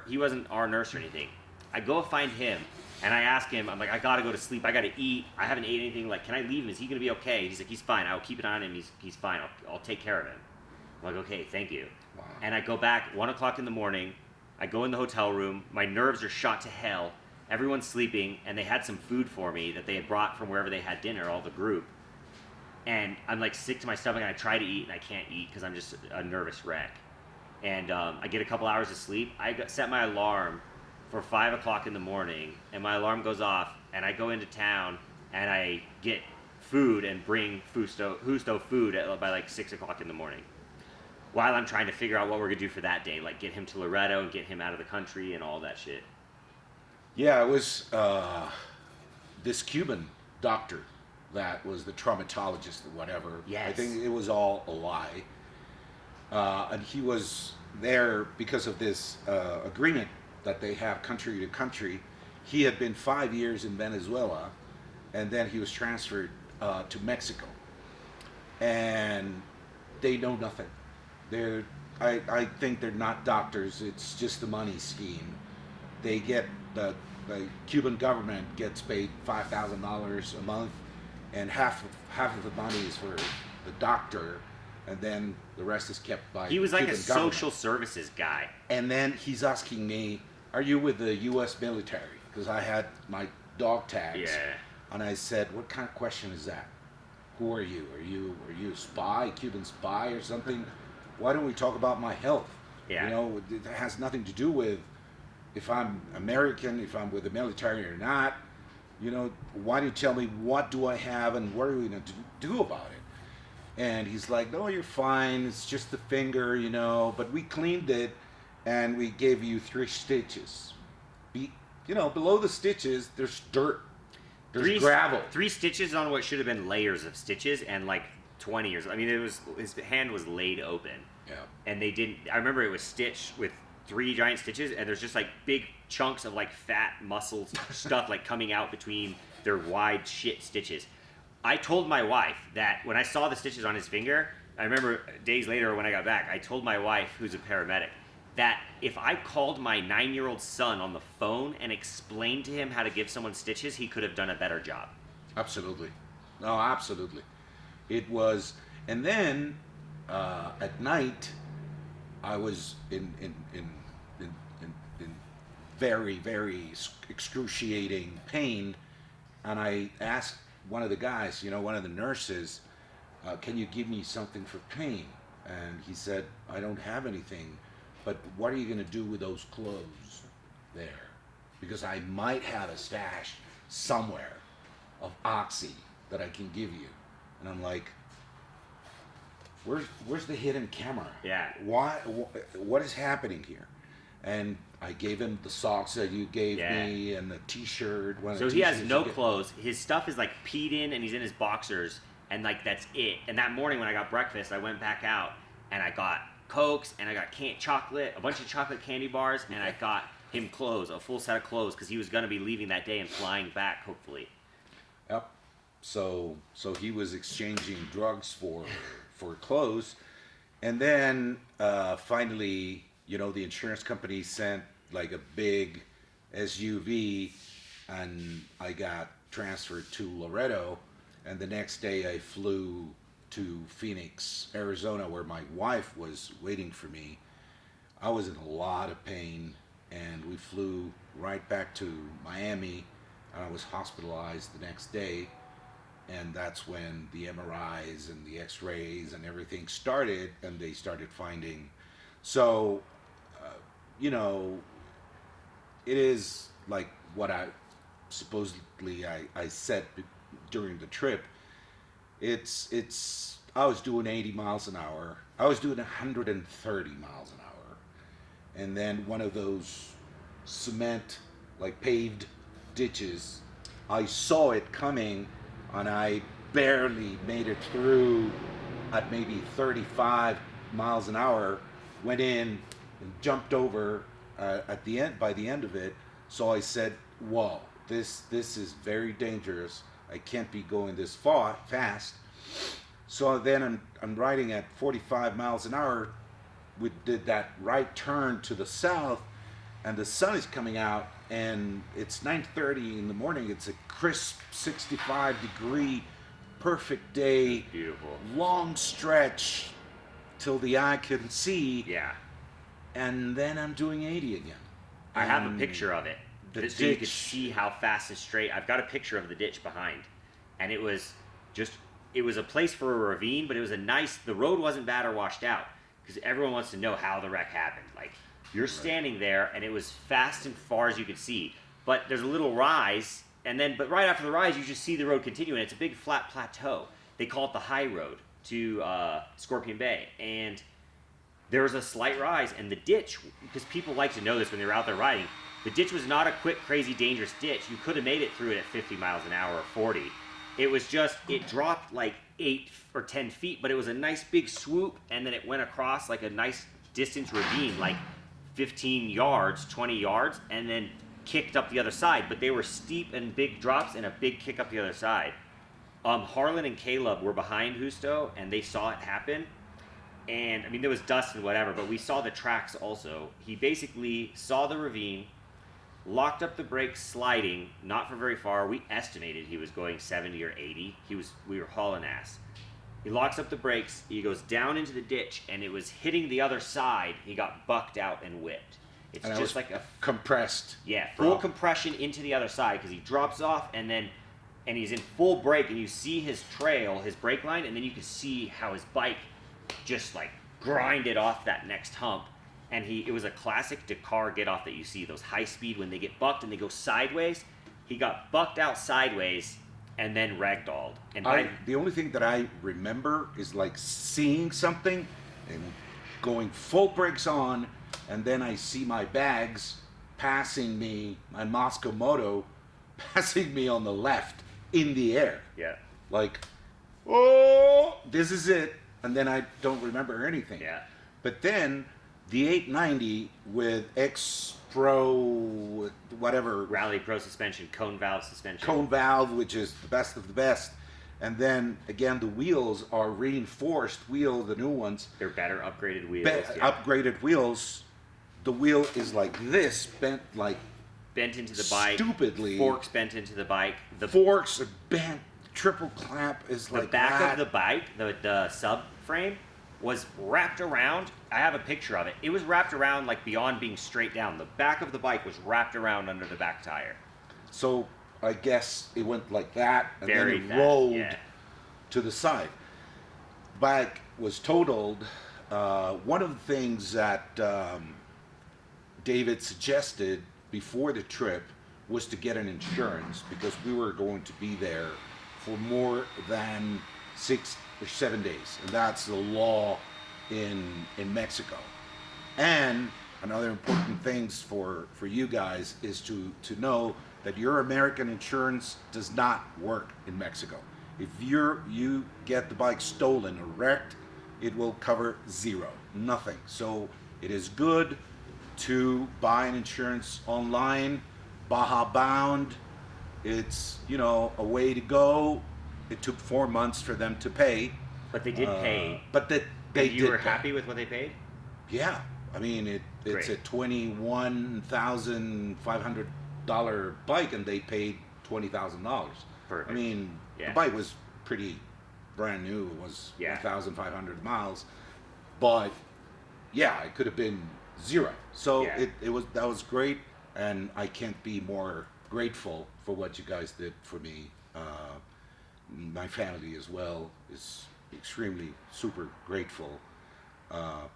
he wasn't our nurse or anything. I go find him, and I ask him, I'm I gotta go to sleep. I gotta eat. I haven't ate anything. Can I leave him? Is he gonna be okay? He's he's fine. I'll keep an eye on him. He's fine. I'll take care of him. I'm okay, thank you. Wow. And I go back 1 o'clock in the morning. I go in the hotel room. My nerves are shot to hell. Everyone's sleeping, and they had some food for me that they had brought from wherever they had dinner, all the group. And I'm sick to my stomach, and I try to eat, and I can't eat because I'm just a nervous wreck. And I get a couple hours of sleep. Set my alarm for 5 o'clock in the morning, and my alarm goes off, and I go into town, and I get food and bring Justo food by 6 o'clock in the morning. While I'm trying to figure out what we're going to do for that day, get him to Loretto and get him out of the country and all that shit. Yeah, it was this Cuban doctor that was the traumatologist or whatever. Yes. I think it was all a lie. And he was there because of this agreement that they have country to country. He had been 5 years in Venezuela, and then he was transferred to Mexico. And they know nothing. They're I think they're not doctors. It's just a money scheme. They get the Cuban government gets paid $5,000 a month, and half of the money is for the doctor, and then the rest is kept by He was like Cuban a government. social services guy. And then he's asking me, "Are you with the U.S. military?" Because I had my dog tags. Yeah. And I said, "What kind of question is that? Who are you? Are you a spy, Cuban spy or something? Why don't we talk about my health? Yeah. You know, it has nothing to do with if I'm American, if I'm with the military or not. You know, why do you tell me what do I have and what are we going to do about it?" And he's like, "No, you're fine. It's just the finger, you know. But we cleaned it, and we gave you 3 stitches. Below the stitches, there's dirt. There's gravel. 3 stitches on what should have been layers of stitches, and like 20 years. I mean, his hand was laid open. Yeah. And they didn't. I remember it was stitched with 3 giant stitches, and there's just like big chunks of like fat muscles stuff like coming out between their wide shit stitches. I told my wife that when I saw the stitches on his finger, I remember days later when I got back, I told my wife, who's a paramedic, that if I called my 9-year-old son on the phone and explained to him how to give someone stitches, he could have done a better job. Absolutely. No, absolutely. It was, and then at night, I was in very, very excruciating pain, and I asked one of the guys, one of the nurses, "Can you give me something for pain?" And he said, "I don't have anything, but what are you going to do with those clothes there? Because I might have a stash somewhere of Oxy that I can give you." And I'm like, where's the hidden camera? Yeah. What is happening here? And I gave him the socks that you gave me and the t-shirt. So he has no clothes. His stuff is like peed in, and he's in his boxers, and like that's it. And that morning when I got breakfast, I went back out and I got Cokes, and I got chocolate, a bunch of chocolate candy bars, and I got him clothes, a full set of clothes, because he was going to be leaving that day and flying back, hopefully. Yep. So he was exchanging drugs for clothes, and then finally, the insurance company sent like a big SUV, and I got transferred to Laredo, and the next day I flew to Phoenix, Arizona, where my wife was waiting for me. I was in a lot of pain, and we flew right back to Miami, and I was hospitalized the next day, and that's when the MRIs and the X-rays and everything started, and they started finding. So, it is like what I said during the trip. I was doing 80 miles an hour. I was doing 130 miles an hour. And then one of those cement, like paved ditches, I saw it coming, and I barely made it through at maybe 35 miles an hour, went in and jumped over by the end of it. So I said, "Whoa, this is very dangerous. I can't be going this fast." So then I'm riding at 45 miles an hour. We did that right turn to the south, and the sun is coming out, and it's 9:30 in the morning. It's a crisp 65-degree, perfect day. Beautiful. Long stretch till the eye can see. Yeah. And then I'm doing 80 again. I have a picture of it. The so you can ditch. see how fast and straight. I've got a picture of the ditch behind. And it was a place for a ravine, but it was the road wasn't bad or washed out. Because everyone wants to know how the wreck happened. Like, you're standing there, and it was fast and far as you could see. But there's a little rise, but right after the rise, you just see the road continue, and it's a big flat plateau. They call it the high road to Scorpion Bay. And there was a slight rise, and the ditch, because people like to know this when they're out there riding, the ditch was not a quick, crazy, dangerous ditch. You could have made it through it at 50 miles an hour or 40. It was just, it dropped like 8 or 10 feet, but it was a nice big swoop, and then it went across like a nice distance ravine, like 15 yards, 20 yards, and then kicked up the other side. But they were steep and big drops and a big kick up the other side. Harlan and Caleb were behind Justo, and they saw it happen. And I mean, there was dust and whatever, but we saw the tracks also. He basically saw the ravine, locked up the brakes sliding, not for very far. We estimated he was going 70 or 80. We were hauling ass. He locks up the brakes, he goes down into the ditch, and it was hitting the other side. He got bucked out and whipped. It's And just like a compressed. yeah, full compression into the other side because he drops off and he's in full brake, and you see his trail, his brake line, and then you can see how his bike just like grinded off that next hump. And it was a classic Dakar get off that you see, those high speed when they get bucked and they go sideways. He got bucked out sideways and then ragdolled. And The only thing that I remember is like seeing something and going full brakes on, and then I see my bags passing me, my Moscow Moto passing me on the left in the air. yeah, Like, oh, this is it. And then I don't remember anything. yeah. But then the 890 with X Pro, whatever, Rally Pro suspension, cone valve suspension. cone valve, which is the best of the best. And then again, the wheels are reinforced wheels, the new ones, They're better upgraded wheels. Yeah. upgraded wheels. The wheel is like this, bent like Bent into the bike. stupidly. Forks bent into the bike. The Forks are bent. Triple clamp is the like back that. of the bike, the subframe, was wrapped around. I have a picture of it. It was wrapped around like beyond being straight down. The back of the bike was wrapped around under the back tire. So I guess it went like that, and Very then it fast, rolled yeah. to the side. Bike was totaled. One of the things that David suggested before the trip was to get an insurance, because we were going to be there for more than 6 or 7 days, and that's the law in Mexico. And another important things for you guys is to know that your American insurance does not work in Mexico. If you get the bike stolen or wrecked, it will cover zero, nothing. So it is good to buy an insurance online. Baja bound, it's a way to go. It took 4 months for them to pay, But they did pay. but that they And you did were pay. happy with what they paid? Yeah, I mean it's Great. a $21,500 bike, and they paid $20,000. Perfect. I mean, Yeah. the bike was pretty brand new. It was Yeah. 1,500 miles, but yeah, it could have been zero. So Yeah. that was great, and I can't be more grateful for what you guys did for me. My family as well is extremely super grateful.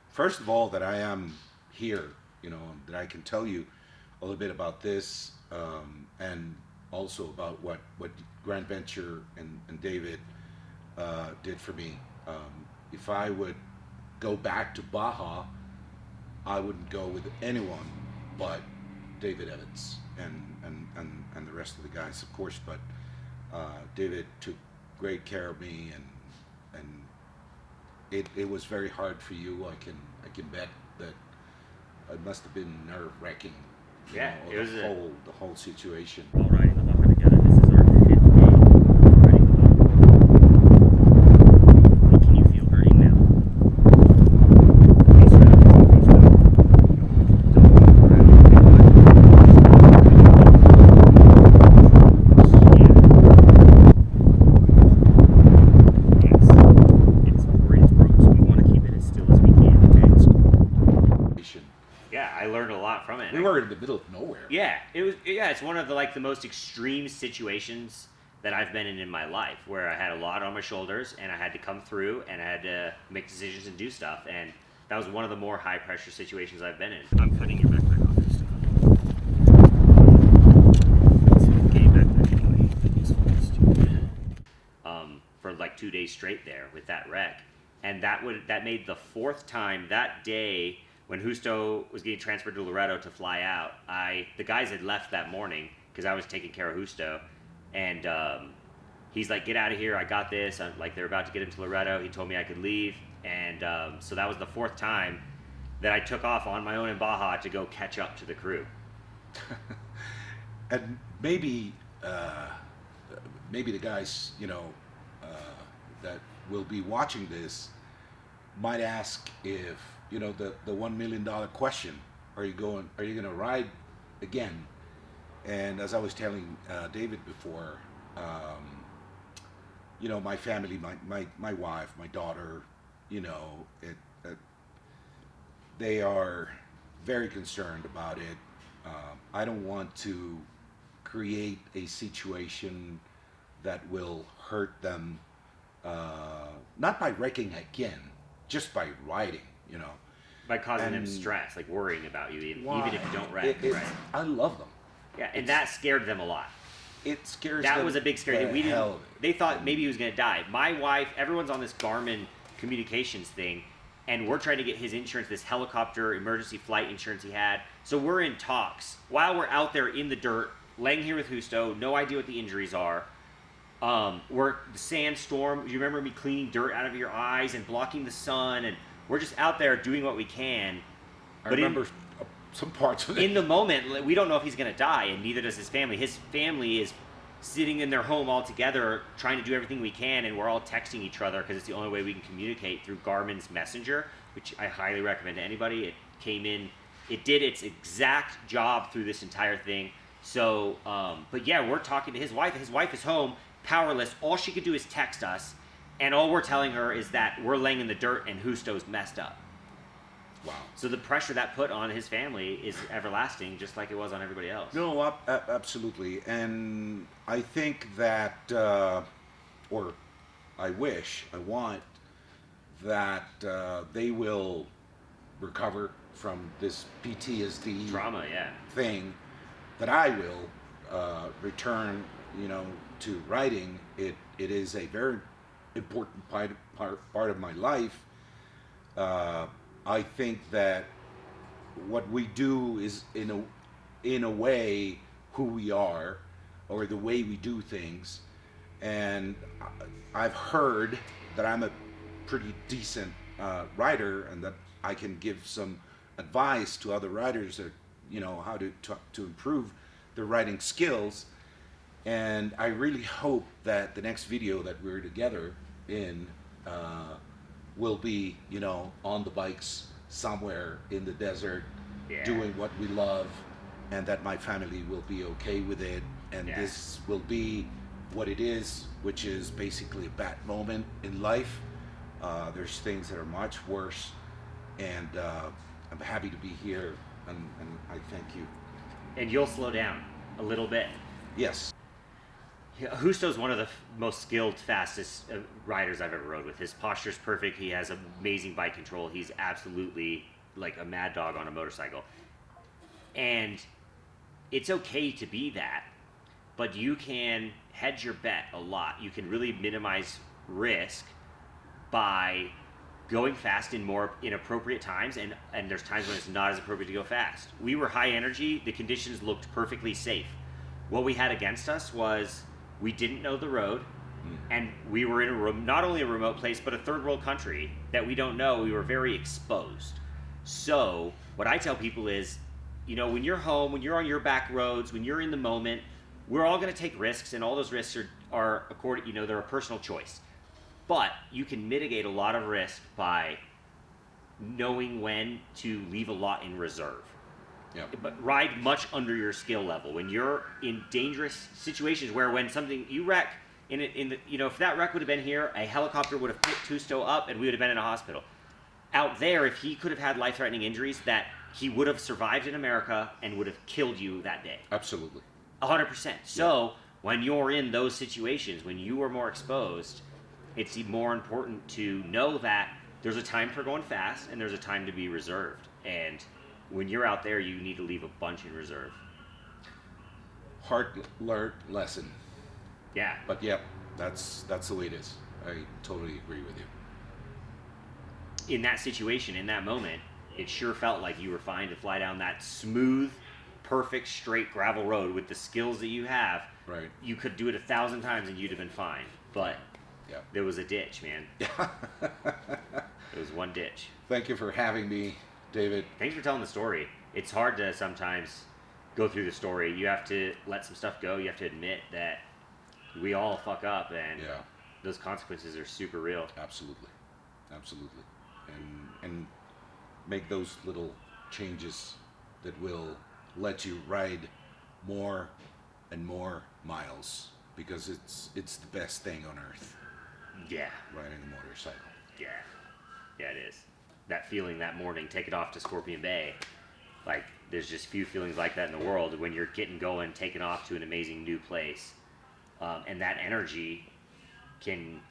First of all, that I am here, that I can tell you a little bit about this, and also about what Grandventure and David did for me. If I would go back to Baja, I wouldn't go with anyone but David Evetts and the rest of the guys, of course. But David took great care of me, and it was very hard for you. I can bet that it must have been nerve-wracking. Yeah, it was the whole situation. We're all riding the Baja together. This is our 5th day riding the Baja. Can you feel hurting now? Face down, face down. Don't move around. Yeah. It's great. It's broke, so we want to keep it as still as we can. Okay. Yeah, I learned a lot from it. We were in the middle of nowhere. Yeah, it's one of the most extreme situations that I've been in my life, where I had a lot on my shoulders and I had to come through and I had to make decisions and do stuff, and that was one of the more high pressure situations I've been in. I'm cutting your backpack off and stuff. It's a gay backpack anyway. For like 2 days straight there with that wreck, and that made the 4th time that day. When Justo was getting transferred to Loreto to fly out, the guys had left that morning because I was taking care of Justo, and he's like, "Get out of here! I got this." They're about to get him to Loreto. He told me I could leave, and so that was the 4th time that I took off on my own in Baja to go catch up to the crew. And maybe the guys, that will be watching this, might ask if, the $1 million question, are you going to ride again? And as I was telling David before, my family, my wife, my daughter, they are very concerned about it. I don't want to create a situation that will hurt them, not by wrecking again, just by riding, By causing them And stress, like worrying about you, even Why? if you don't wreck, right? I love them. Yeah, and that scared them a lot. It scares That them was a big scare. the We hell didn't. of it. They thought maybe he was gonna die. My wife, everyone's on this Garmin communications thing, and we're trying to get his insurance, this helicopter emergency flight insurance he had. So we're in talks while we're out there in the dirt, laying here with Justo, no idea what the injuries are. We're the sandstorm. You remember me cleaning dirt out of your eyes and blocking the sun, and we're just out there doing what we can. I But remember some parts of it. in the moment, we don't know if he's going to die, and neither does his family. His family is sitting in their home all together, trying to do everything we can, and we're all texting each other because it's the only way we can communicate through Garmin's Messenger, which I highly recommend to anybody. It came in, it did its exact job through this entire thing. So, but yeah, we're talking to his wife. His wife is home, powerless. All she could do is text us, and all we're telling her is that we're laying in the dirt and Justo's messed up. Wow. So the pressure that put on his family is everlasting, just like it was on everybody else. No, absolutely. And I think that, or I want that they will recover from this PTSD Trauma, yeah. thing, that I will return, to writing. It is a very important part of my life. I think that what we do is in a way who we are, or the way we do things. And I've heard that I'm a pretty decent writer, and that I can give some advice to other writers that how to improve their writing skills. And I really hope that the next video that we're together in will be, on the bikes somewhere in the desert, Yeah. doing what we love, and that my family will be okay with it. And Yeah. this will be what it is, which is basically a bad moment in life. There's things that are much worse, and I'm happy to be here, and I thank you. And you'll slow down a little bit. Yes. Yeah, Justo's one of the most skilled, fastest riders I've ever rode with. His posture's perfect. He has amazing bike control. He's absolutely like a mad dog on a motorcycle. And it's okay to be that, but you can hedge your bet a lot. You can really minimize risk by going fast in more inappropriate times, and there's times when it's not as appropriate to go fast. We were high energy. The conditions looked perfectly safe. What we had against us was we didn't know the road, and we were in not only a remote place, but a third world country that we don't know. We were very exposed. So what I tell people is, when you're home, when you're on your back roads, when you're in the moment, we're all going to take risks, and all those risks are according, they're a personal choice. But you can mitigate a lot of risk by knowing when to leave a lot in reserve. Yeah. But ride much under your skill level. When you're in dangerous situations where when something you wreck, if that wreck would have been here, a helicopter would have picked Justo up and we would have been in a hospital. Out there, if he could have had life-threatening injuries, that he would have survived in America and would have killed you that day. Absolutely. 100%. So when you're in those situations, when you are more exposed, it's more important to know that there's a time for going fast and there's a time to be reserved. And when you're out there, you need to leave a bunch in reserve. Hard learned lesson. Yeah. But yeah, that's the way it is. I totally agree with you. In that situation, in that moment, it sure felt like you were fine to fly down that smooth, perfect, straight gravel road with the skills that you have. Right. You could do it 1,000 times and you'd have been fine. But there was a ditch, man. It was one ditch. Thank you for having me, David. Thanks for telling the story. It's hard to sometimes go through the story. You have to let some stuff go. You have to admit that we all fuck up, and those consequences are super real. Absolutely. and make those little changes that will let you ride more and more miles, because it's the best thing on earth, Yeah. riding a motorcycle. Yeah. Yeah, it is. That feeling that morning, take it off to Scorpion Bay. Like, there's just few feelings like that in the world when you're getting going, taking off to an amazing new place. And that energy can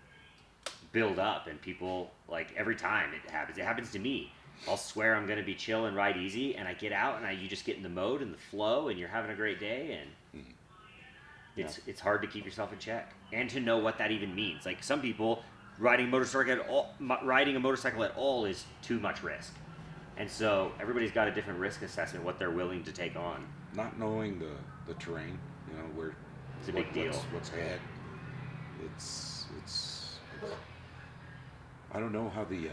build up, and people, like, every time it happens to me. I'll swear I'm going to be chill and ride easy, and I get out and you just get in the mode and the flow, and you're having a great day, and it's hard to keep yourself in check and to know what that even means. Like, some people, riding a motorcycle at all is too much risk. And so everybody's got a different risk assessment, what they're willing to take on. Not knowing the terrain, where It's a big deal. What's ahead. It's I don't know how the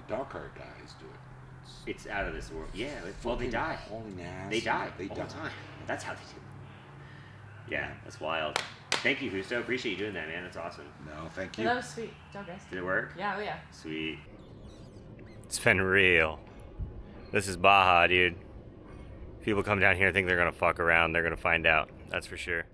Dakar guys do it. It's out of this world. Yeah, well, they die. Hauling ass. They die They all die. the time. That's how they do it. Yeah, that's wild. Thank you, Justo. Appreciate you doing that, man. That's awesome. No, thank Yeah, you. that was sweet. Job, guys. Did it work? Yeah, oh yeah. Sweet. It's been real. This is Baja, dude. People come down here and think they're gonna fuck around. They're gonna find out. That's for sure.